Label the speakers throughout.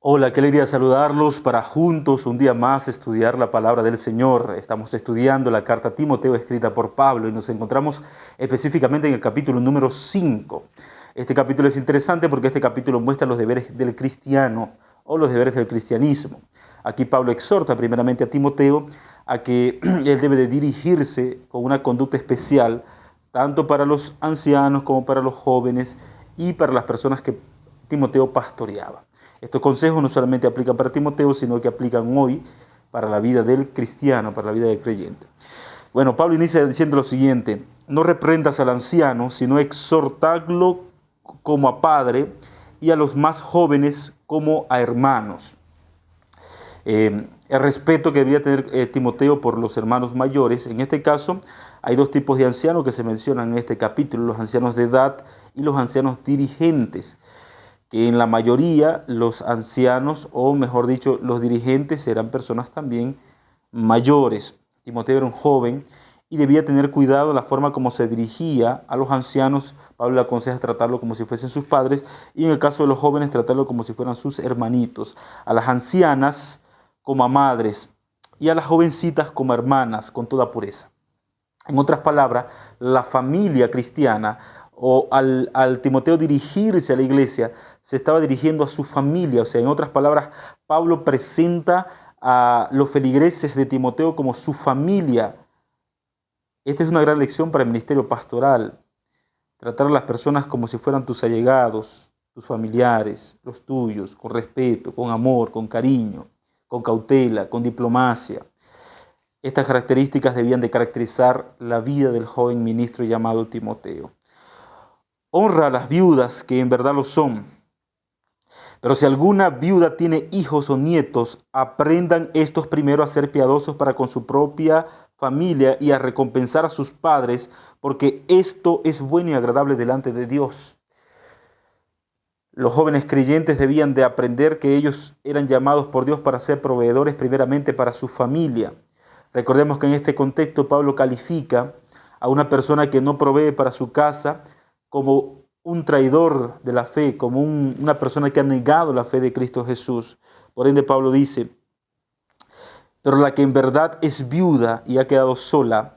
Speaker 1: Hola, qué alegría saludarlos para juntos un día más estudiar la palabra del Señor. Estamos estudiando la carta a Timoteo escrita por Pablo y nos encontramos específicamente en el capítulo número 5. Este capítulo es interesante porque este capítulo muestra los deberes del cristiano o los deberes del cristianismo. Aquí Pablo exhorta primeramente a Timoteo a que él debe de dirigirse con una conducta especial tanto para los ancianos como para los jóvenes y para las personas que Timoteo pastoreaba. Estos consejos no solamente aplican para Timoteo, sino que aplican hoy para la vida del cristiano, para la vida del creyente. Bueno, Pablo inicia diciendo lo siguiente: no reprendas al anciano, sino exhortadlo como a padre, y a los más jóvenes como a hermanos. El respeto que debía tener Timoteo por los hermanos mayores. En este caso, hay dos tipos de ancianos que se mencionan en este capítulo: los ancianos de edad y los ancianos dirigentes, que en la mayoría los ancianos, o mejor dicho, los dirigentes, eran personas también mayores. Timoteo era un joven y debía tener cuidado de la forma como se dirigía a los ancianos. Pablo le aconseja tratarlo como si fuesen sus padres, y en el caso de los jóvenes, tratarlo como si fueran sus hermanitos. A las ancianas como a madres y a las jovencitas como hermanas, con toda pureza. En otras palabras, la familia cristiana, o al Timoteo dirigirse a la iglesia, se estaba dirigiendo a su familia. O sea, en otras palabras, Pablo presenta a los feligreses de Timoteo como su familia. Esta es una gran lección para el ministerio pastoral: tratar a las personas como si fueran tus allegados, tus familiares, los tuyos, con respeto, con amor, con cariño, con cautela, con diplomacia. Estas características debían de caracterizar la vida del joven ministro llamado Timoteo. Honra a las viudas, que en verdad lo son. Pero si alguna viuda tiene hijos o nietos, aprendan estos primero a ser piadosos para con su propia familia y a recompensar a sus padres, porque esto es bueno y agradable delante de Dios. Los jóvenes creyentes debían de aprender que ellos eran llamados por Dios para ser proveedores primeramente para su familia. Recordemos que en este contexto Pablo califica a una persona que no provee para su casa como un traidor de la fe, como una persona que ha negado la fe de Cristo Jesús. Por ende, Pablo dice: pero la que en verdad es viuda y ha quedado sola,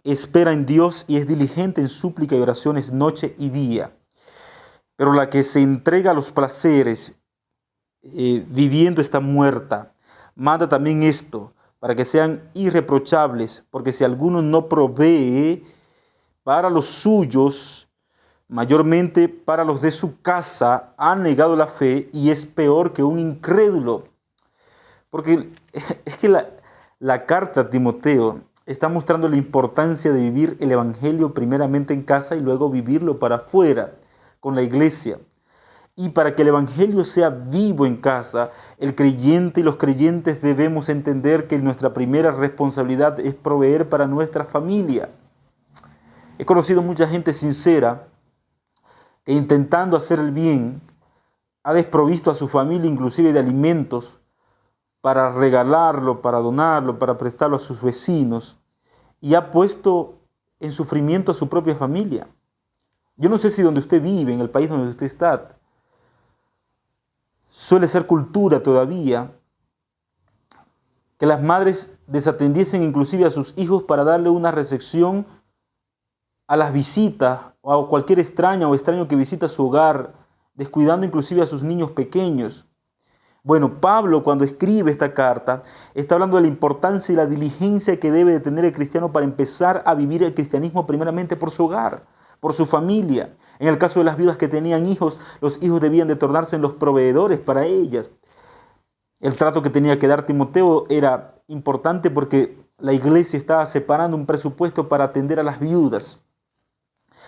Speaker 1: espera en Dios y es diligente en súplica y oraciones noche y día. Pero la que se entrega a los placeres, viviendo, está muerta. Manda también esto, para que sean irreprochables, porque si alguno no provee para los suyos, mayormente para los de su casa, ha negado la fe y es peor que un incrédulo. Porque es que la carta a Timoteo está mostrando la importancia de vivir el evangelio primeramente en casa y luego vivirlo para afuera, con la iglesia. Y para que el evangelio sea vivo en casa, el creyente y los creyentes debemos entender que nuestra primera responsabilidad es proveer para nuestra familia. He conocido mucha gente sincera que, intentando hacer el bien, ha desprovisto a su familia inclusive de alimentos para regalarlo, para donarlo, para prestarlo a sus vecinos, y ha puesto en sufrimiento a su propia familia. Yo no sé si donde usted vive, en el país donde usted está, suele ser cultura todavía que las madres desatendiesen inclusive a sus hijos para darle una recepción a las visitas o a cualquier extraña o extraño que visita su hogar, descuidando inclusive a sus niños pequeños. Bueno, Pablo, cuando escribe esta carta, está hablando de la importancia y la diligencia que debe de tener el cristiano para empezar a vivir el cristianismo primeramente por su hogar, por su familia. En el caso de las viudas que tenían hijos, los hijos debían de tornarse en los proveedores para ellas. El trato que tenía que dar Timoteo era importante porque la iglesia estaba separando un presupuesto para atender a las viudas.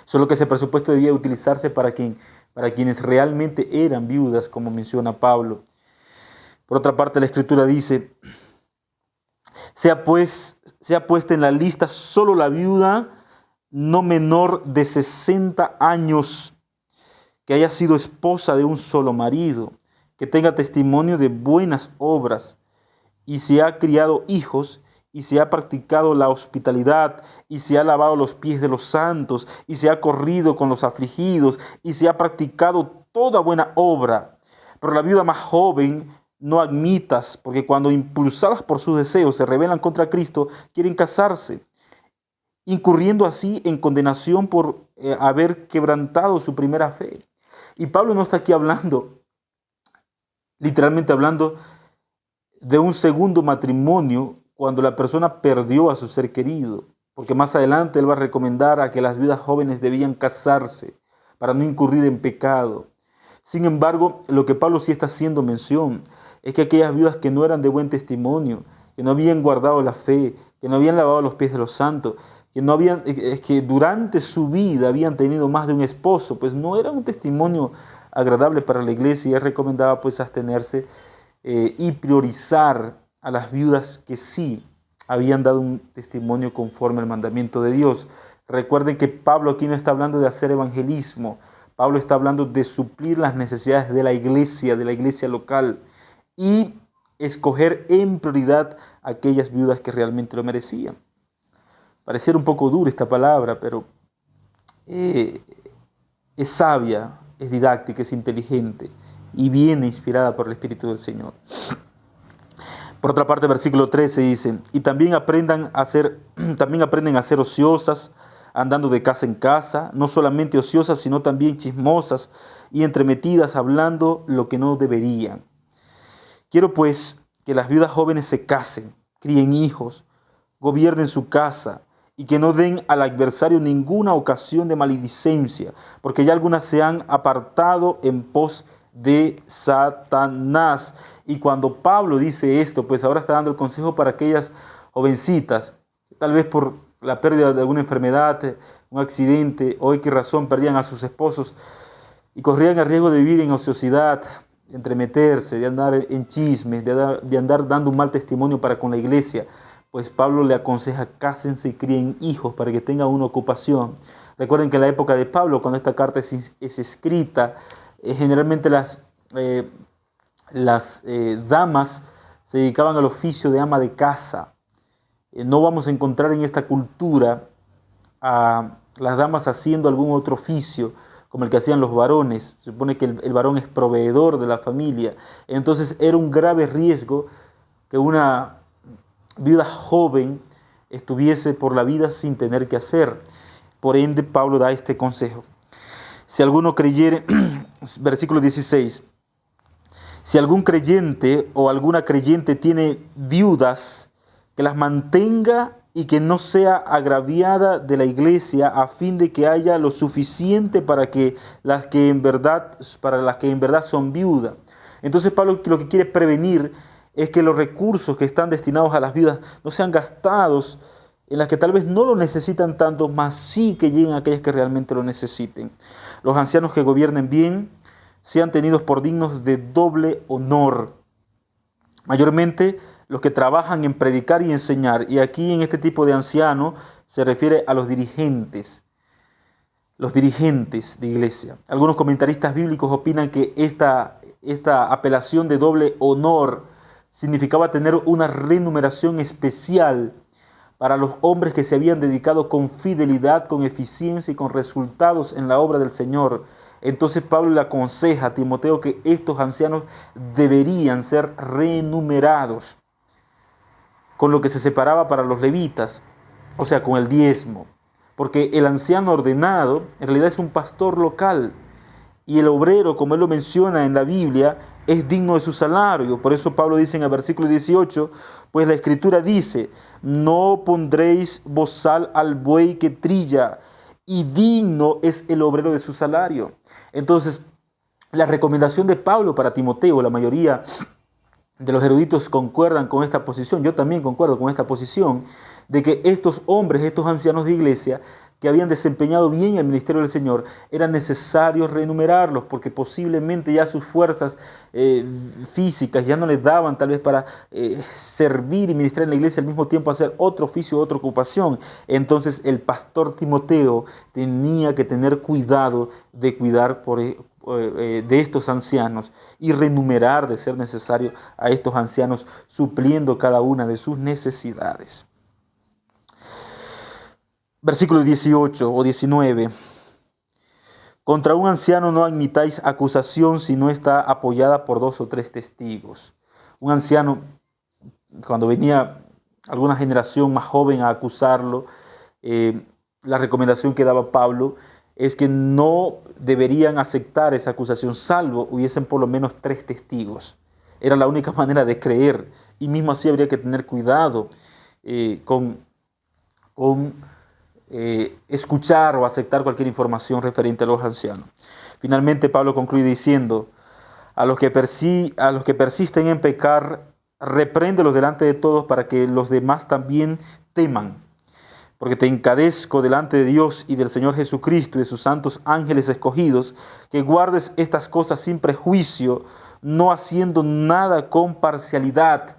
Speaker 1: Solo que ese presupuesto debía utilizarse para quienes realmente eran viudas, como menciona Pablo. Por otra parte, la Escritura dice: sea puesta en la lista solo la viuda no menor de 60 años, que haya sido esposa de un solo marido, que tenga testimonio de buenas obras, y se ha criado hijos, y se ha practicado la hospitalidad, y se ha lavado los pies de los santos, y se ha corrido con los afligidos, y se ha practicado toda buena obra. Pero la viuda más joven no admitas, porque cuando impulsadas por sus deseos se rebelan contra Cristo, quieren casarse, incurriendo así en condenación por haber quebrantado su primera fe. Y Pablo no está aquí hablando, literalmente hablando, de un segundo matrimonio cuando la persona perdió a su ser querido, porque más adelante él va a recomendar a que las viudas jóvenes debían casarse para no incurrir en pecado. Sin embargo, lo que Pablo sí está haciendo mención es que aquellas viudas que no eran de buen testimonio, que no habían guardado la fe, que no habían lavado los pies de los santos, que durante su vida habían tenido más de un esposo, pues no era un testimonio agradable para la iglesia, y él recomendaba pues abstenerse y priorizar a las viudas que sí habían dado un testimonio conforme al mandamiento de Dios. Recuerden que Pablo aquí no está hablando de hacer evangelismo. Pablo está hablando de suplir las necesidades de la iglesia local, y escoger en prioridad a aquellas viudas que realmente lo merecían. Pareciera un poco dura esta palabra, pero es sabia, es didáctica, es inteligente y viene inspirada por el Espíritu del Señor. Por otra parte, versículo 13 dice, y también aprenden a ser ociosas, andando de casa en casa, no solamente ociosas, sino también chismosas y entremetidas, hablando lo que no deberían. Quiero pues que las viudas jóvenes se casen, críen hijos, gobiernen su casa y que no den al adversario ninguna ocasión de maledicencia, porque ya algunas se han apartado en pos de Satanás. Y cuando Pablo dice esto, pues ahora está dando el consejo para aquellas jovencitas, tal vez por la pérdida de alguna enfermedad, un accidente, o qué razón perdían a sus esposos y corrían el riesgo de vivir en ociosidad, de entremeterse, de andar en chismes, de andar dando un mal testimonio para con la iglesia. Pues Pablo le aconseja, cásense y críen hijos para que tengan una ocupación. Recuerden que en la época de Pablo, cuando esta carta es escrita, generalmente las damas se dedicaban al oficio de ama de casa. No vamos a encontrar en esta cultura a las damas haciendo algún otro oficio como el que hacían los varones. Se supone que el varón es proveedor de la familia. Entonces era un grave riesgo que una viuda joven estuviese por la vida sin tener que hacer. Por ende, Pablo da este consejo. Si alguno creyere, versículo 16, si algún creyente o alguna creyente tiene viudas, que las mantenga y que no sea agraviada de la iglesia, a fin de que haya lo suficiente para las que en verdad son viudas. Entonces Pablo lo que quiere prevenir es que los recursos que están destinados a las viudas no sean gastados en las que tal vez no lo necesitan tanto, más sí que lleguen a aquellas que realmente lo necesiten. Los ancianos que gobiernen bien sean tenidos por dignos de doble honor, mayormente los que trabajan en predicar y enseñar. Y aquí en este tipo de anciano se refiere a los dirigentes de iglesia. Algunos comentaristas bíblicos opinan que esta apelación de doble honor significaba tener una remuneración especial para los hombres que se habían dedicado con fidelidad, con eficiencia y con resultados en la obra del Señor. Entonces Pablo le aconseja a Timoteo que estos ancianos deberían ser remunerados con lo que se separaba para los levitas, o sea, con el diezmo. Porque el anciano ordenado en realidad es un pastor local, y el obrero, como él lo menciona en la Biblia, es digno de su salario. Por eso Pablo dice en el versículo 18, pues la Escritura dice, no pondréis bozal al buey que trilla, y digno es el obrero de su salario. Entonces, la recomendación de Pablo para Timoteo, la mayoría de los eruditos concuerdan con esta posición, yo también concuerdo con esta posición, de que estos hombres, estos ancianos de iglesia, que habían desempeñado bien el ministerio del Señor, era necesario renumerarlos, porque posiblemente ya sus fuerzas físicas ya no les daban tal vez para servir y ministrar en la iglesia, al mismo tiempo hacer otro oficio, otra ocupación. Entonces el pastor Timoteo tenía que tener cuidado de cuidar de estos ancianos y renumerar, de ser necesario, a estos ancianos, supliendo cada una de sus necesidades. Versículo 18 o 19. Contra un anciano no admitáis acusación si no está apoyada por 2 o 3 testigos. Un anciano, cuando venía alguna generación más joven a acusarlo, la recomendación que daba Pablo es que no deberían aceptar esa acusación salvo hubiesen por lo menos 3 testigos. Era la única manera de creer, y mismo así habría que tener cuidado con escuchar o aceptar cualquier información referente a los ancianos. Finalmente Pablo concluye diciendo: a los que persisten en pecar, repréndelos delante de todos para que los demás también teman. Porque te encadezco delante de Dios y del Señor Jesucristo y de sus santos ángeles escogidos, que guardes estas cosas sin prejuicio, no haciendo nada con parcialidad.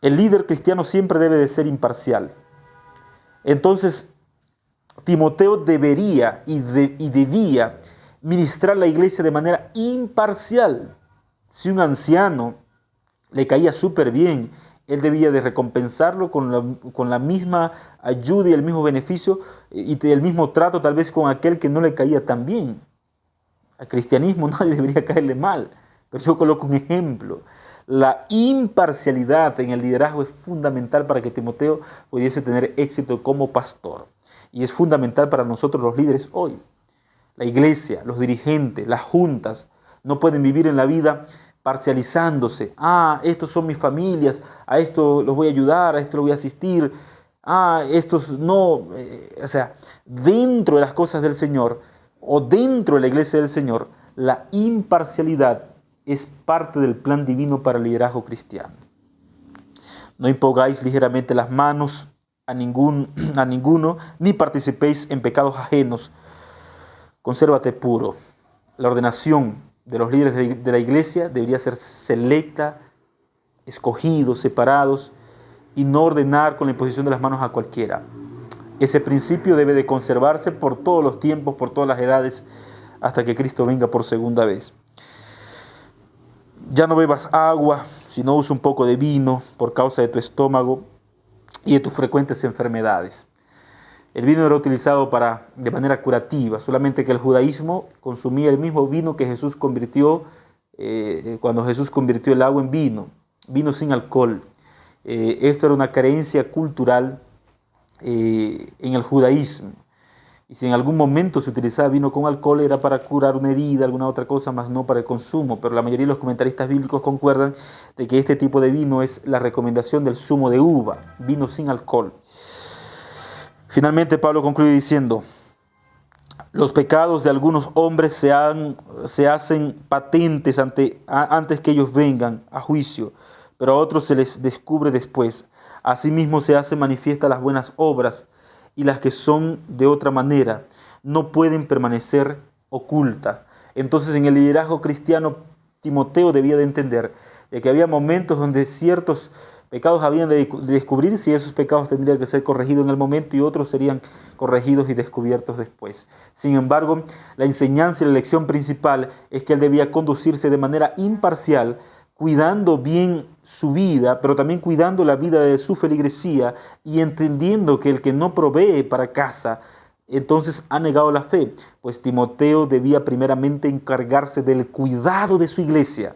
Speaker 1: El líder cristiano siempre debe de ser imparcial. Entonces, Timoteo debería y debía ministrar la iglesia de manera imparcial. Si un anciano le caía súper bien, él debía de recompensarlo con la misma ayuda y el mismo beneficio y el mismo trato tal vez con aquel que no le caía tan bien. Al cristianismo nadie debería caerle mal, pero yo coloco un ejemplo. La imparcialidad en el liderazgo es fundamental para que Timoteo pudiese tener éxito como pastor. Y es fundamental para nosotros los líderes hoy. La iglesia, los dirigentes, las juntas no pueden vivir en la vida parcializándose. Estos son mis familias, a esto los voy a ayudar, a esto los voy a asistir. Estos no. Dentro de las cosas del Señor o dentro de la iglesia del Señor, la imparcialidad es parte del plan divino para el liderazgo cristiano. No impongáis ligeramente las manos a ninguno, ni participéis en pecados ajenos. Consérvate puro. La ordenación de los líderes de la iglesia debería ser selecta, escogidos, separados, y no ordenar con la imposición de las manos a cualquiera. Ese principio debe de conservarse por todos los tiempos, por todas las edades, hasta que Cristo venga por segunda vez. Ya no bebas agua, sino usa un poco de vino por causa de tu estómago y de tus frecuentes enfermedades. El vino era utilizado de manera curativa, solamente que el judaísmo consumía el mismo vino que Jesús convirtió, cuando Jesús convirtió el agua en vino sin alcohol. Esto era una creencia cultural en el judaísmo. Y si en algún momento se utilizaba vino con alcohol era para curar una herida, alguna otra cosa, más no para el consumo. Pero la mayoría de los comentaristas bíblicos concuerdan de que este tipo de vino es la recomendación del zumo de uva, vino sin alcohol. Finalmente Pablo concluye diciendo: los pecados de algunos hombres se hacen patentes antes que ellos vengan a juicio, pero a otros se les descubre después. Asimismo se hacen manifiestas las buenas obras, y las que son de otra manera no pueden permanecer ocultas. Entonces, en el liderazgo cristiano, Timoteo debía de entender de que había momentos donde ciertos pecados habían de descubrirse, y esos pecados tendrían que ser corregidos en el momento y otros serían corregidos y descubiertos después. Sin embargo, la enseñanza y la lección principal es que él debía conducirse de manera imparcial, cuidando bien su vida, pero también cuidando la vida de su feligresía y entendiendo que el que no provee para casa, entonces ha negado la fe, pues Timoteo debía primeramente encargarse del cuidado de su iglesia,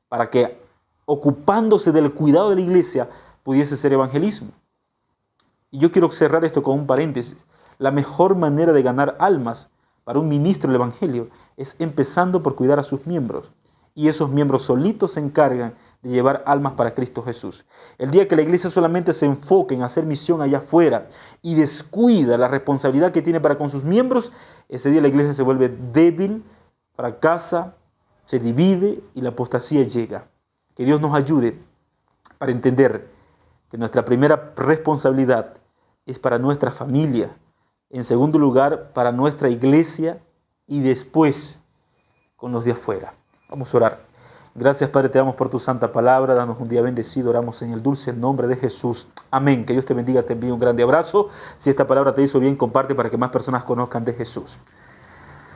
Speaker 1: para que ocupándose del cuidado de la iglesia pudiese ser evangelismo. Y yo quiero cerrar esto con un paréntesis. La mejor manera de ganar almas para un ministro del evangelio es empezando por cuidar a sus miembros. Y esos miembros solitos se encargan de llevar almas para Cristo Jesús. El día que la iglesia solamente se enfoque en hacer misión allá afuera y descuida la responsabilidad que tiene para con sus miembros, ese día la iglesia se vuelve débil, fracasa, se divide y la apostasía llega. Que Dios nos ayude para entender que nuestra primera responsabilidad es para nuestra familia, en segundo lugar para nuestra iglesia y después con los de afuera. Vamos a orar. Gracias, Padre, te damos por tu santa palabra. Danos un día bendecido. Oramos en el dulce nombre de Jesús. Amén. Que Dios te bendiga. Te envío un grande abrazo. Si esta palabra te hizo bien, comparte para que más personas conozcan de Jesús.